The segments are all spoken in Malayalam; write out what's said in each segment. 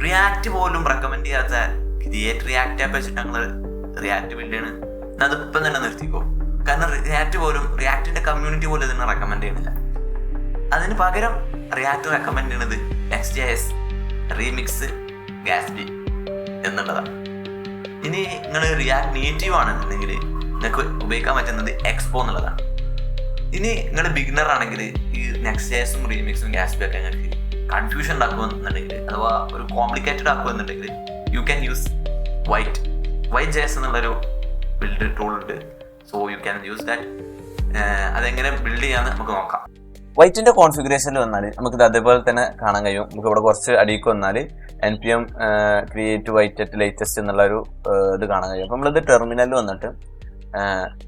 റിയാക്ട് പോലും റെക്കമെൻഡ് ചെയ്യാത്ത ക്രിയേറ്റ് റിയാക്ട് ആപ്പ് വെച്ചിട്ട് ഞങ്ങൾ റിയാക്ട് ബിൽഡ് ചെയ്യണ്. അതിപ്പം തന്നെ നിർത്തിക്കോ. കാരണം റിയാക്ടിന്റെ കമ്മ്യൂണിറ്റി പോലും ഇതിനെ റെക്കമെൻഡ് ചെയ്യണില്ല. അതിന് പകരം റിയാക്ട് റെക്കമെൻഡ് ചെയ്യണത് Next.js, റീമിക്സ്, ഗാസ്ബി എന്നുള്ളതാണ്. ഇനി നിങ്ങൾ റിയാക്ട് നേറ്റീവ് ആണെന്നുണ്ടെങ്കിൽ നിങ്ങൾക്ക് ഉപയോഗിക്കാൻ പറ്റുന്നത് എക്സ്പോ എന്നുള്ളതാണ്. ഇനി നിങ്ങൾ ബിഗിനർ ആണെങ്കിൽ ഈ Next.jsഉം റീമിക്സും ഗാസ്ബി ഒക്കെ നിങ്ങൾക്ക് കൺഫ്യൂഷൻ ഉണ്ടാക്കുമെന്നുണ്ടെങ്കിൽ അഥവാ ഒരു കോംപ്ലിക്കേറ്റഡ് ആക്കുമെന്നുണ്ടെങ്കിൽ യു ക്യാൻ യൂസ് Vite.js എന്നുള്ളൊരു ബിൽഡ് ടൂൾ ഉണ്ട്. So you can use that. അതെങ്ങനെ ബിൽഡ് ചെയ്യാമെന്ന് നമുക്ക് നോക്കാം. വൈറ്റിൻ്റെ കോൺഫിഗറേഷനിൽ വന്നാൽ നമുക്കിത് അതേപോലെ തന്നെ കാണാൻ കഴിയും. നമുക്ക് ഇവിടെ കുറച്ച് അടിയിലേക്ക് വന്നാൽ npm create Vite at latest എന്നുള്ളൊരു ഇത് കാണാൻ കഴിയും. അപ്പോൾ നമ്മളിത് ടെർമിനലിൽ വന്നിട്ട്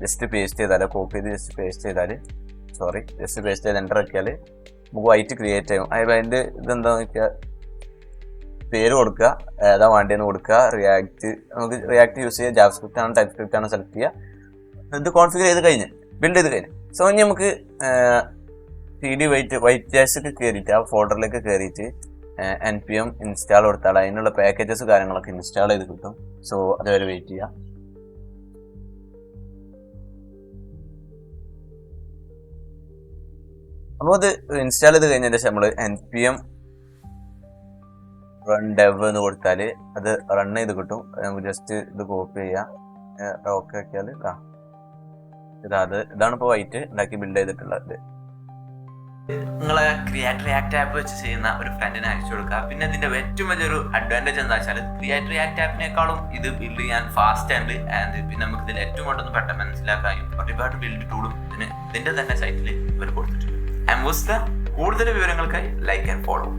ജസ്റ്റ് പേസ്റ്റ് ചെയ്താൽ കോപ്പി ചെയ്ത് ജസ്റ്റ് പേസ്റ്റ് ചെയ്ത് എൻ്റർ ആക്കിയാൽ നമുക്ക് വൈറ്റ് ക്രിയേറ്റ് ചെയ്യും. അതിൻ്റെ ഇതെന്താണെന്ന് വെച്ചാൽ പേര് കൊടുക്കുക, ഏതാ വേണ്ടിയെന്ന് കൊടുക്കുക. നമുക്ക് റിയാക്ട് യൂസ് ചെയ്യുക. ജാവാസ്ക്രിപ്റ്റ് ആണ് ടൈപ്പ് സ്ക്രിപ്റ്റ് ആണ് സെലക്ട് ചെയ്യുക. ഇത് കോൺഫിഗർ ചെയ്ത് കഴിഞ്ഞ് ബിൽഡ് ചെയ്ത് കഴിഞ്ഞ് സോ ഇനി നമുക്ക് cd Vite.js കയറിയിട്ട് ആ ഫോൾഡറിലേക്ക് കയറിയിട്ട് npm ഇൻസ്റ്റാൾ കൊടുത്താൽ അതിനുള്ള പാക്കേജസ് കാര്യങ്ങളൊക്കെ ഇൻസ്റ്റാൾ ചെയ്ത് കിട്ടും. സോ അതുവരെ വെയിറ്റ് ചെയ്യുക. അപ്പോൾ അത് ഇൻസ്റ്റാൾ ചെയ്ത് കഴിഞ്ഞതിന് ശേഷം നമ്മൾ npm run dev എന്ന് കൊടുത്താൽ അത് റൺ ചെയ്ത് കിട്ടും. നമുക്ക് ജസ്റ്റ് ഇത് കോപ്പി ചെയ്യാം. ഓക്കെ ആക്കിയാൽ ഇതാണ് ഇപ്പോൾ വൈറ്റ് ഉണ്ടാക്കി ബിൽഡ് ചെയ്തിട്ടുള്ളത്. നിങ്ങളെ റിയാക്ട് ആപ്പ് വെച്ച് ചെയ്യുന്ന ഒരു ഫ്രണ്ടിനെ അയച്ചു കൊടുക്കുക. പിന്നെ ഇതിന്റെ ഏറ്റവും വലിയൊരു അഡ്വാൻറ്റേജ് എന്താ വെച്ചാൽ റിയാക്ട് ആപ്പിനേക്കാളും ഇത് ബിൽഡ് ചെയ്യാൻ ഫാസ്റ്റ് ആൻഡ് പിന്നെ നമുക്ക് ഇതിൽ ഏറ്റവും കൊണ്ടൊന്നും പെട്ടെന്ന് മനസ്സിലാക്കാനും ഒരുപാട് ബിൽഡ് ടൂളും ഇതിന്റെ തന്നെ സൈറ്റിൽ ഇവർ കൊടുത്തിട്ടുണ്ട്. കൂടുതൽ വിവരങ്ങൾക്കായി ലൈക്ക് ആൻഡ് ഫോളോ.